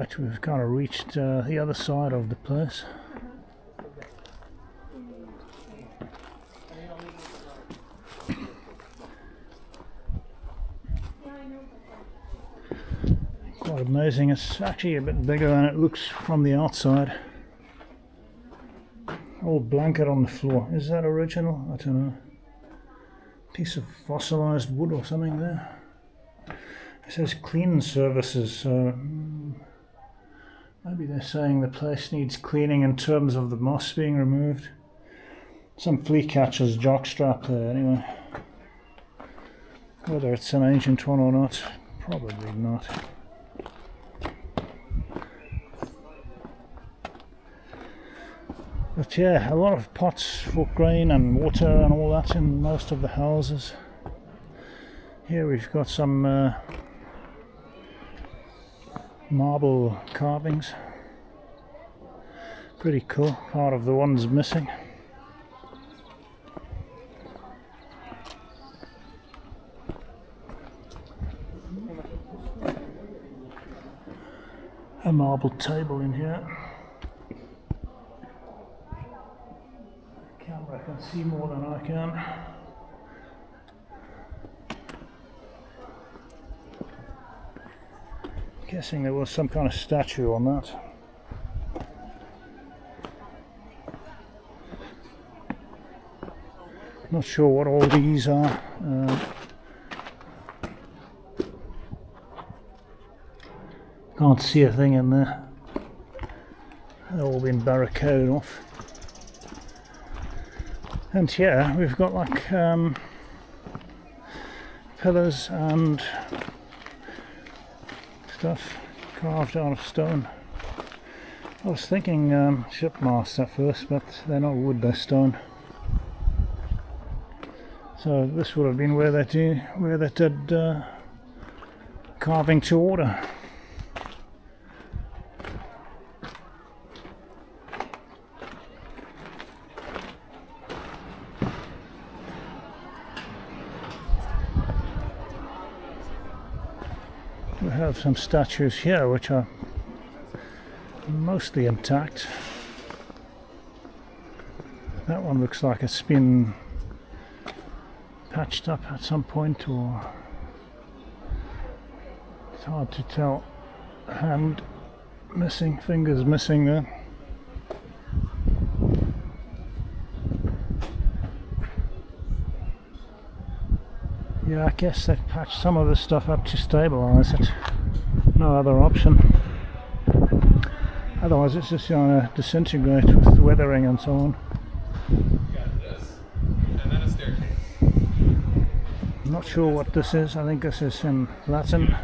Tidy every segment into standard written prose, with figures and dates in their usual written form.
Right, we've kind of reached the other side of the place. Quite amazing. It's actually a bit bigger than it looks from the outside. Old blanket on the floor. Is that original? I don't know. Piece of fossilized wood or something there. It says cleaning services, so maybe they're saying the place needs cleaning in terms of the moss being removed. Some flea catcher's jockstrap there anyway. Whether it's an ancient one or not, probably not. But yeah, a lot of pots for grain and water and all that in most of the houses. Here we've got some marble carvings. Pretty cool. Part of the one's missing. A marble table in here. The camera can see more than I can. Guessing there was some kind of statue on that. Not sure what all these are. Can't see a thing in there. They've all been barricaded off. And here we've got like pillars and stuff carved out of stone. I was thinking ship masts at first, but they're not wood, they're stone. So this would have been where they did carving to order. We have some statues here which are mostly intact. That one looks like it's been patched up at some point, or it's hard to tell. Hand missing, fingers missing there. Yeah, I guess they've patched some of this stuff up to stabilise it. No other option. Otherwise it's just going to disintegrate with the weathering and so on. I'm not sure what this is. I think this is in Latin.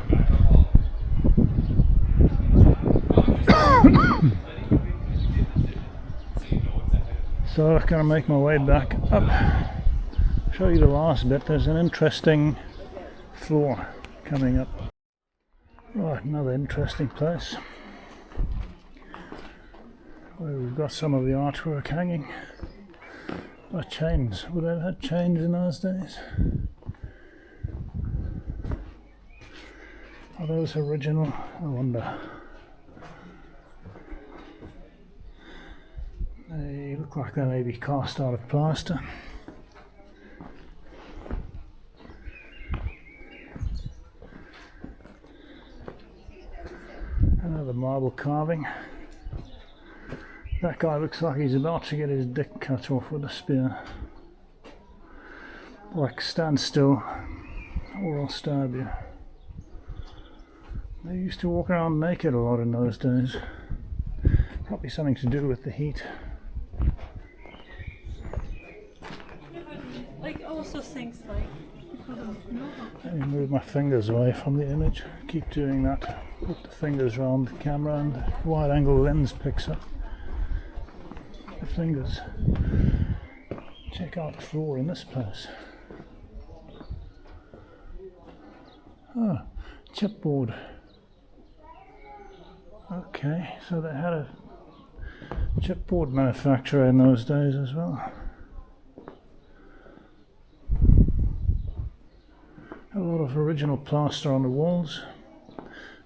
So I'm going to make my way back up. Show you the last bit. There's an interesting floor coming up. Right, another interesting place where we've got some of the artwork hanging. Oh, chains. Would they have had chains in those days? Are those original? I wonder. They look like they may be cast out of plaster. Another marble carving. That guy looks like he's about to get his dick cut off with a spear. Like, stand still or I'll stab you. They used to walk around naked a lot in those days. Probably something to do with the heat. Like also things like, Let me move my fingers away from the image. Keep doing that. Put the fingers around the camera and the wide angle lens picks up the fingers. Check out the floor in this place. Oh, chipboard. Okay, so they had a chipboard manufacturer in those days as well. A lot of original plaster on the walls.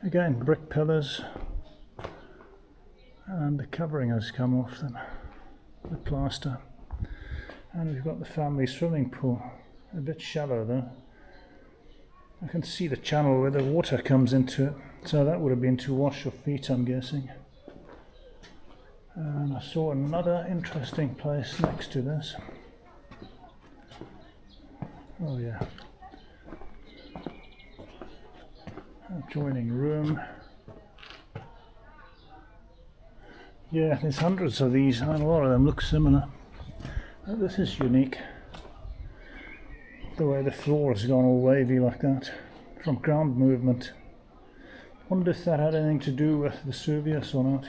Again, brick pillars, and the covering has come off them, the plaster. And we've got the family swimming pool, a bit shallow though. I can see the channel where the water comes into it, so that would have been to wash your feet, I'm guessing. And I saw another interesting place next to this. Oh yeah. Adjoining room. Yeah, there's hundreds of these and a lot of them look similar. Oh, this is unique. The way the floor has gone all wavy like that from ground movement. Wonder if that had anything to do with Vesuvius or not.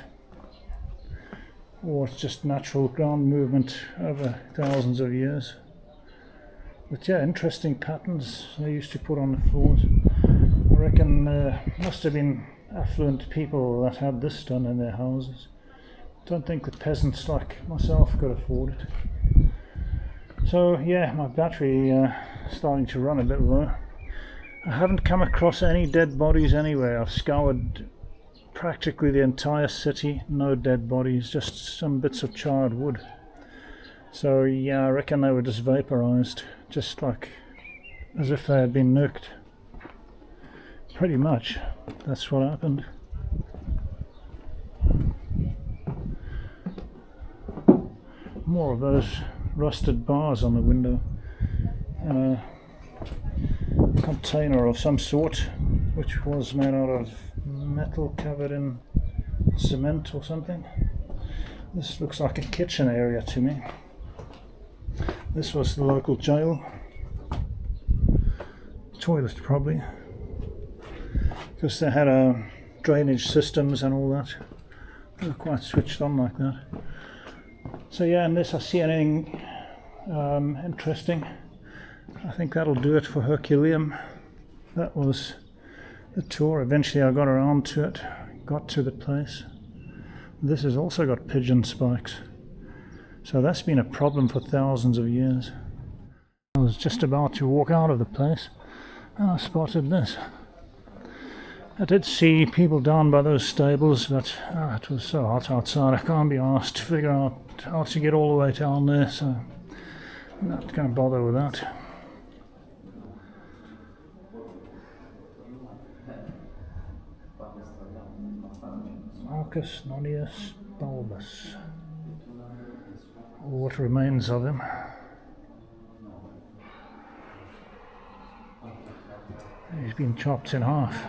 Or it's just natural ground movement over thousands of years. But yeah, interesting patterns they used to put on the floors. I reckon must have been affluent people that had this done in their houses. Don't think the peasants like myself could afford it. So yeah, my battery starting to run a bit low. I haven't come across any dead bodies anywhere. I've scoured practically the entire city, no dead bodies, just some bits of charred wood. So yeah, I reckon they were just vaporized, just like as if they had been nuked. Pretty much, that's what happened. More of those rusted bars on the window. And a container of some sort, which was made out of metal covered in cement or something. This looks like a kitchen area to me. This was the local jail. Toilet probably. Because they had drainage systems and all that. They were quite switched on like that. So yeah, unless I see anything interesting, I think that'll do it for Herculaneum. That was the tour. Eventually I got around to it, got to the place. This has also got pigeon spikes. So that's been a problem for thousands of years. I was just about to walk out of the place and I spotted this. I did see people down by those stables, but it was so hot outside I can't be asked to figure out how to get all the way down there, so I'm not going to bother with that. Marcus Nonius Bulbus, or what remains of him. He's been chopped in half.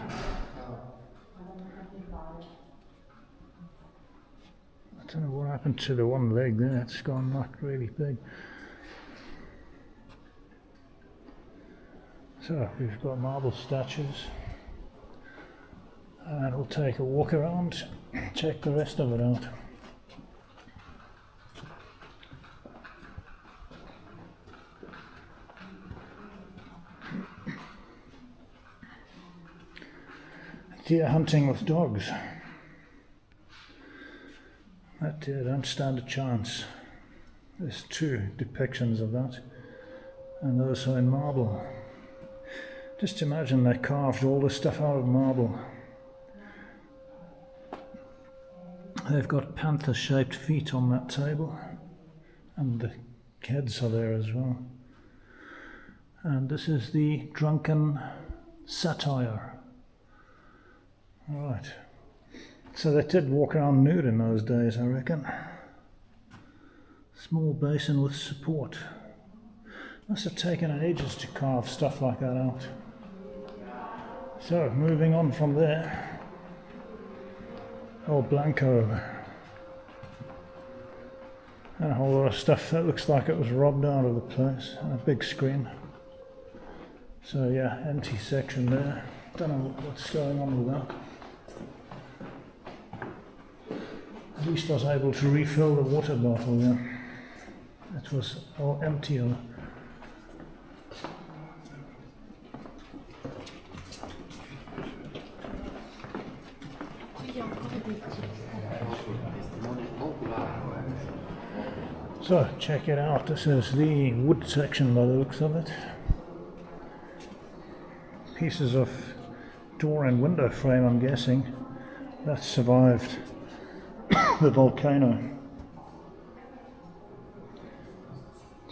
I don't know what happened to the one leg there, it's gone not really big. So we've got marble statues, and we'll take a walk around, check the rest of it out. Deer hunting with dogs. That deer don't stand a chance. There's two depictions of that, and those are in marble. Just imagine they carved all this stuff out of marble. They've got panther-shaped feet on that table, and the heads are there as well. And this is the drunken satyr. Alright, so they did walk around nude in those days, I reckon. Small basin with support. Must have taken ages to carve stuff like that out. So, moving on from there. Old Blanco. And a whole lot of stuff that looks like it was robbed out of the place. And a big screen. So yeah, empty section there. Don't know what's going on with that. At least I was able to refill the water bottle there. It was all empty. So check it out, this is the wood section by the looks of it. Pieces of door and window frame, I'm guessing, that survived the volcano.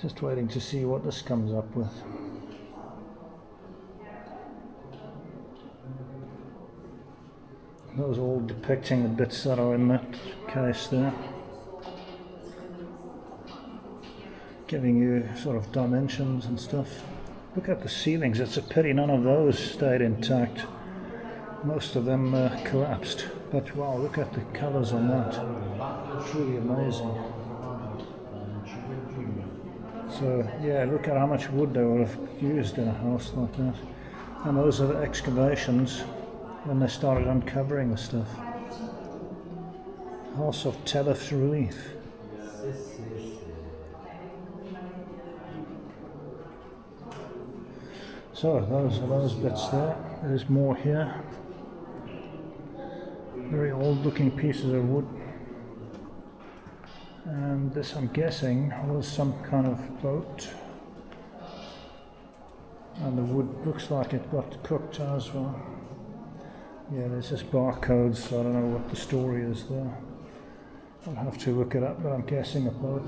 Just waiting to see what this comes up with. Those are all depicting the bits that are in that case there, giving you sort of dimensions and stuff. Look at the ceilings, it's a pity none of those stayed intact. Most of them collapsed, but wow, look at the colours on that. It's really amazing. So yeah, look at how much wood they would have used in a house like that. And those are the excavations when they started uncovering the stuff. House of Tellef's relief. So those are those bits there. There's more here. Very old looking pieces of wood. And this, I'm guessing, was some kind of boat. And the wood looks like it got cooked as well. Yeah, there's just barcodes, so I don't know what the story is there. I'll have to look it up, but I'm guessing a boat.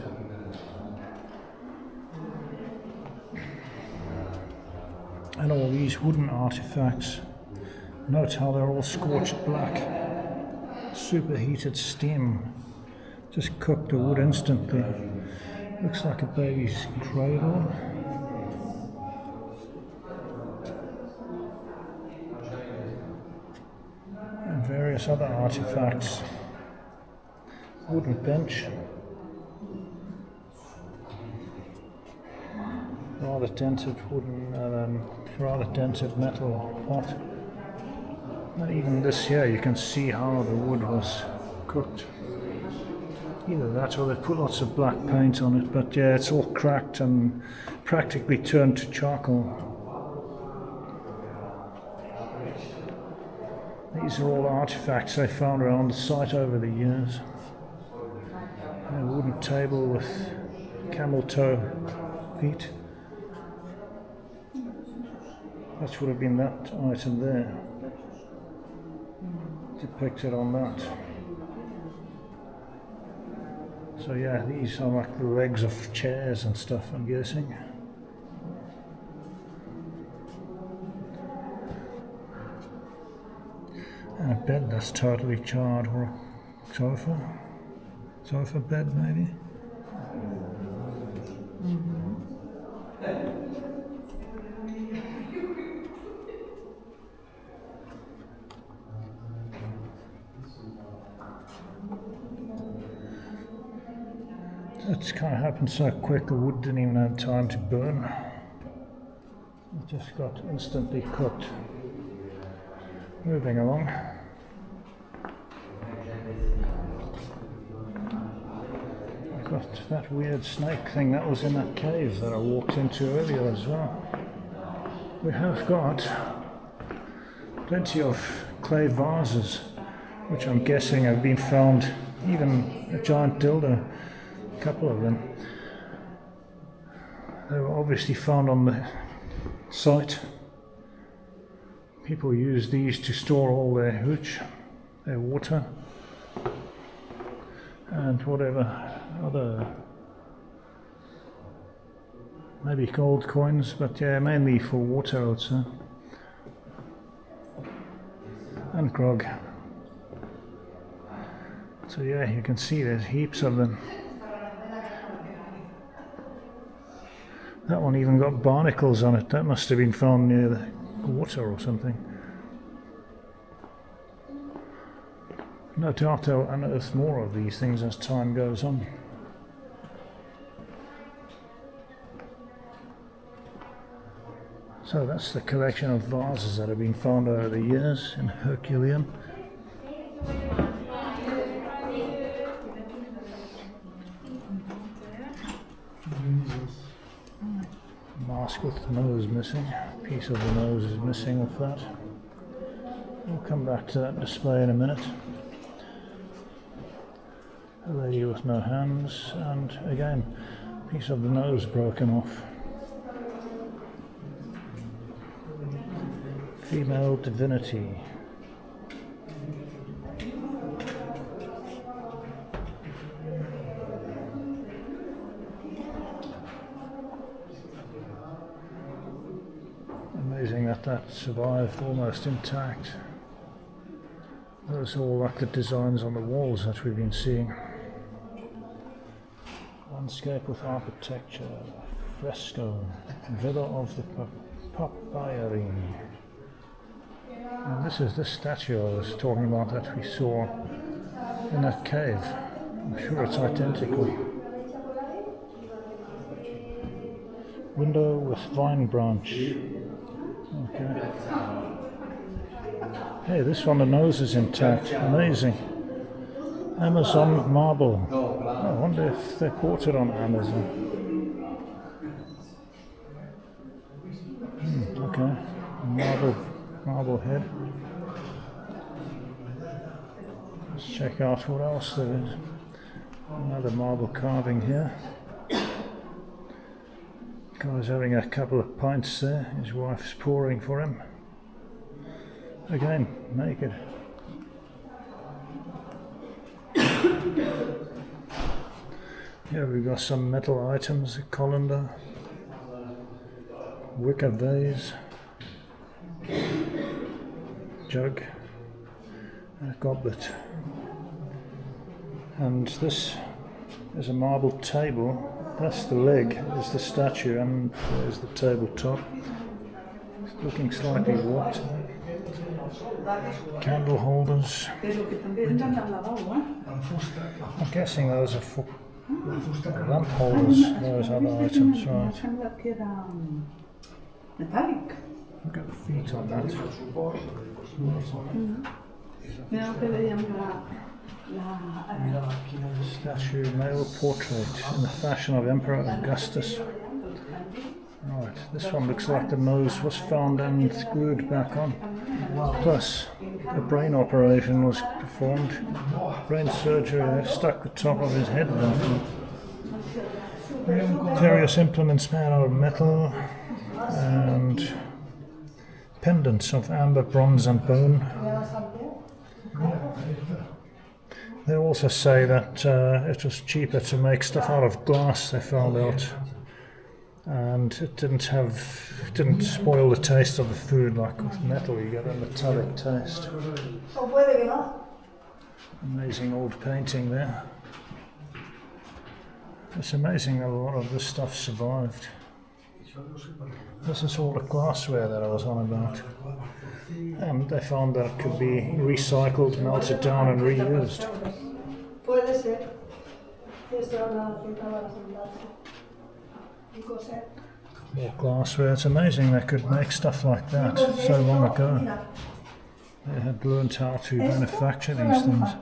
And all these wooden artifacts. Note how they're all scorched black. Superheated steam just cooked the wood instantly. Looks like a baby's cradle. And various other artifacts. Wooden bench. Rather dented wooden, rather dented metal pot. And even this here, you can see how the wood was cooked. Either that or they put lots of black paint on it, but yeah, it's all cracked and practically turned to charcoal. These are all artifacts they found around the site over the years. A wooden table with camel toe feet. That would have been that item there, depicted on that. So yeah, these are like the legs of chairs and stuff, I'm guessing. And a bed that's totally charred, or a sofa bed maybe. It's kind of happened so quick, the wood didn't even have time to burn. It just got instantly cooked. Moving along. I've got that weird snake thing that was in that cave that I walked into earlier as well. We have got plenty of clay vases, which I'm guessing have been found, even a giant dildo. Couple of them. They were obviously found on the site. People use these to store all their hooch, their water, and whatever other, maybe gold coins, but yeah, mainly for water, I would say. And grog. So yeah, you can see there's heaps of them. That one even got barnacles on it. That must have been found near the water or something. No doubt they'll unearth more of these things as time goes on. So that's the collection of vases that have been found over the years in Herculaneum. Mask with the nose missing. A piece of the nose is missing with that. We'll come back to that display in a minute. A lady with no hands, and again, a piece of the nose broken off. Female divinity. that survived almost intact. Those are all like the designs on the walls that we've been seeing. Landscape with architecture, fresco, Villa of the Pompei. And this is the statue I was talking about that we saw in that cave. I'm sure it's identical. Window with vine branch. Okay. Hey, this one, the nose is intact. Amazing. Amazon marble. I wonder if they bought it on Amazon. Okay. Marble head. Let's check out what else there is. Another marble carving here. Guy's having a couple of pints there. His wife's pouring for him. Again, naked. Here we've got some metal items, a colander, wicker vase, jug, and a goblet. And this is a marble table. That's the leg, is the statue, and there's the tabletop. It's looking slightly warped. Candle holders. I'm guessing those are for lamp holders, those other items, right. Look at the feet on that. Statue male portrait in the fashion of Emperor Augustus. Right, this one looks like the nose was found and glued back on. Plus, a brain operation was performed. Brain surgery, they stuck the top of his head back on. Various implements made out of metal and pendants of amber, bronze and bone. They also say that it was cheaper to make stuff out of glass, they found out. And it didn't spoil the taste of the food like with metal. You get a metallic taste. Amazing old painting there. It's amazing that a lot of this stuff survived. This is all the glassware that I was on about. And they found that it could be recycled, melted down and reused. More glassware. It's amazing they could make stuff like that so long ago. They had learned how to manufacture these things.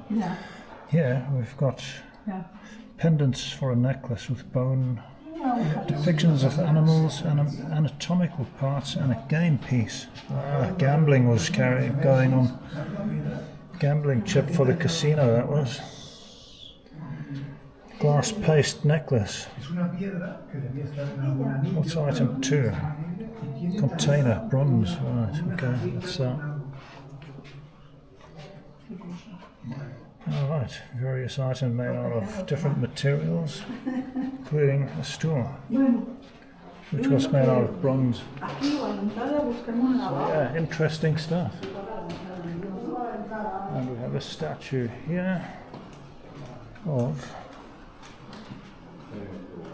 Here we've got pendants for a necklace with bone, depictions of animals and anatomical parts, and a game piece. Gambling was going on. Gambling chip for the casino, that was. Glass paste necklace. What's item 2? Container, bronze. Right, okay, that's that. Alright, various items made out of different materials, including a stool, which was made out of bronze. So yeah, interesting stuff. And we have a statue here of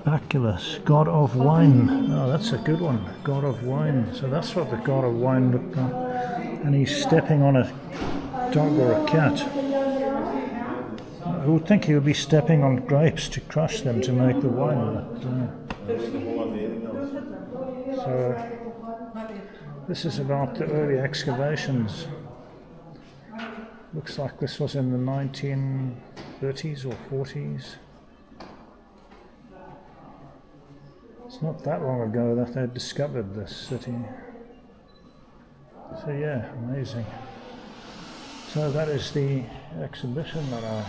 Bacchus, god of wine. Oh, that's a good one, god of wine. So that's what the god of wine looked like. And he's stepping on a dog or a cat. I would think he would be stepping on grapes to crush them to make the wine. So this is about the early excavations. Looks like this was in the 1930s or 40s. It's not that long ago that they discovered this city. So yeah, amazing. So that is the exhibition that I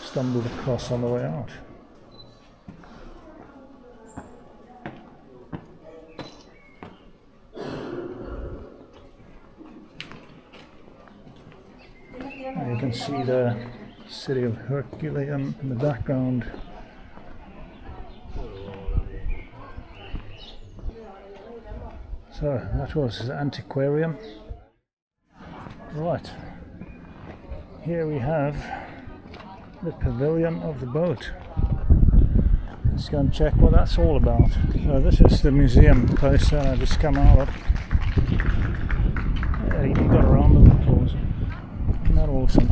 stumbled across on the way out. And you can see the city of Herculaneum in the background. So that was the antiquarium. Right, here we have the pavilion of the boat. Let's go and check what that's all about. So this is the museum place I just come out of. Yeah, even got around with applause. Isn't that awesome?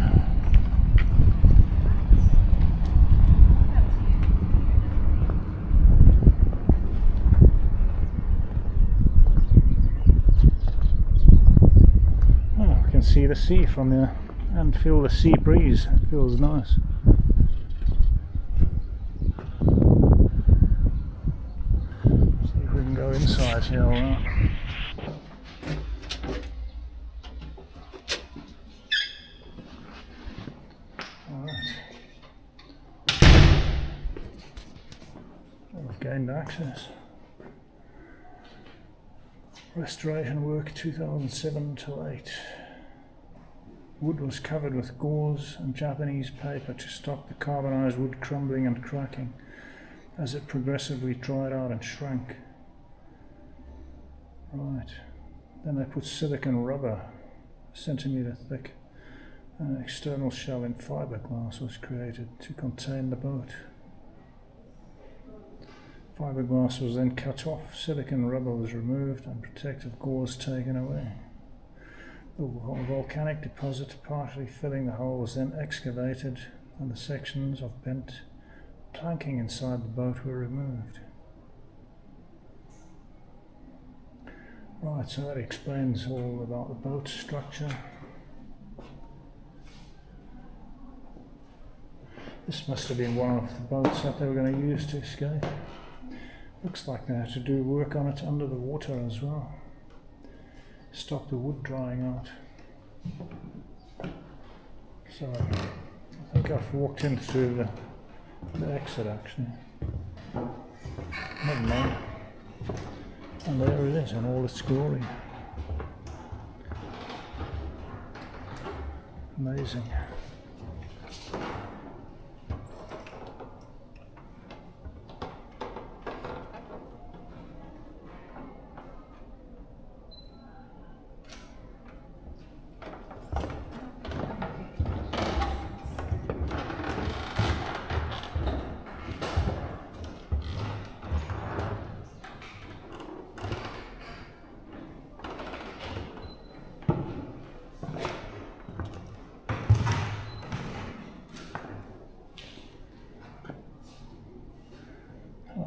Oh, I can see the sea from here and feel the sea breeze. It feels nice. See if we can go inside here. Alright. I've gained access. Restoration work 2007 to 8. Wood was covered with gauze and Japanese paper to stop the carbonized wood crumbling and cracking as it progressively dried out and shrank. Right. Then they put silicone rubber, a centimetre thick, and an external shell in fiberglass was created to contain the boat. Fiberglass was then cut off, silicone rubber was removed, and protective gauze taken away. The volcanic deposit partially filling the hole was then excavated, and the sections of bent planking inside the boat were removed. Right, so that explains all about the boat structure. This must have been one of the boats that they were going to use to escape. Looks like they had to do work on it under the water as well. Stop the wood drying out. So I think I've walked in through the exit actually. Never mind. And there it is in all its glory. Amazing.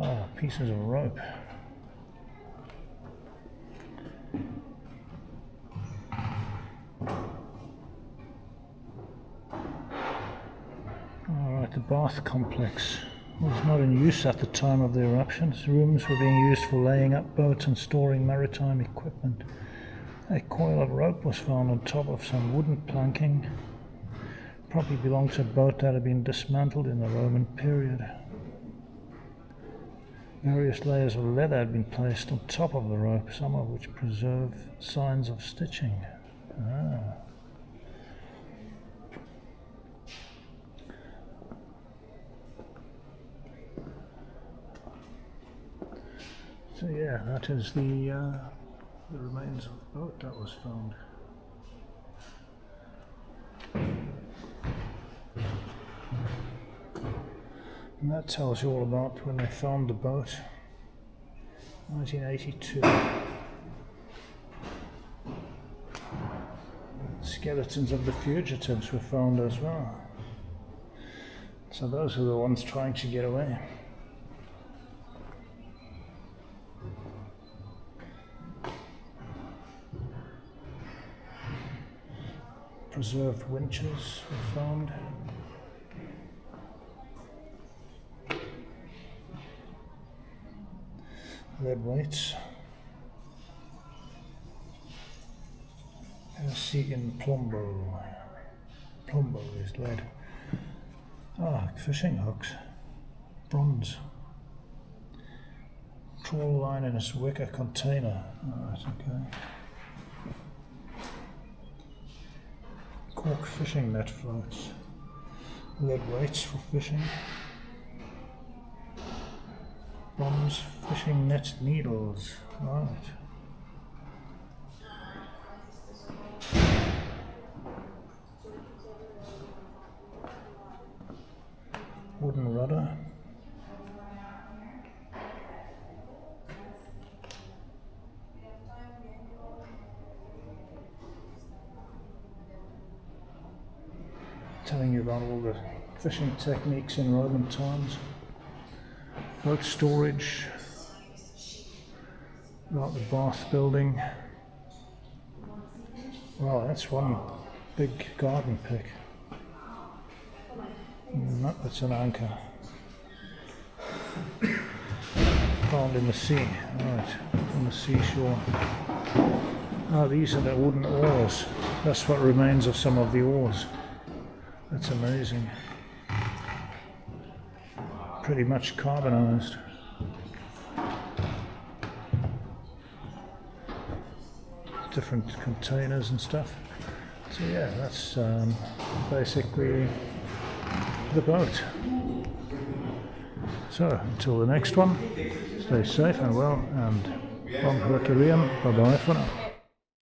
Oh, pieces of rope. Alright, the bath complex was not in use at the time of the eruptions. Rooms were being used for laying up boats and storing maritime equipment. A coil of rope was found on top of some wooden planking. Probably belonged to a boat that had been dismantled in the Roman period. Various layers of leather had been placed on top of the rope, some of which preserve signs of stitching. So yeah, that is the remains of the boat that was found. And that tells you all about when they found the boat, 1982. Skeletons of the fugitives were found as well. So those are the ones trying to get away. Preserved winches were found. Lead weights. Herculaneum plumbo. Plumbo is lead. Fishing hooks. Bronze. Trawl line in a wicker container. Alright, okay. Cork fishing net floats. Lead weights for fishing. Bronze fishing net needles. Right. wooden rudder. Telling you about all the fishing techniques in Roman times. Boat storage, about the bath building. Wow, that's one big garden pick. That's an anchor. Found in the sea, right, on the seashore. Oh, these are the wooden oars. That's what remains of some of the oars. That's amazing. Pretty much carbonized. Different containers and stuff. So yeah, that's basically the boat. So until the next one, stay safe and well, and from Herculaneum, bye bye for now.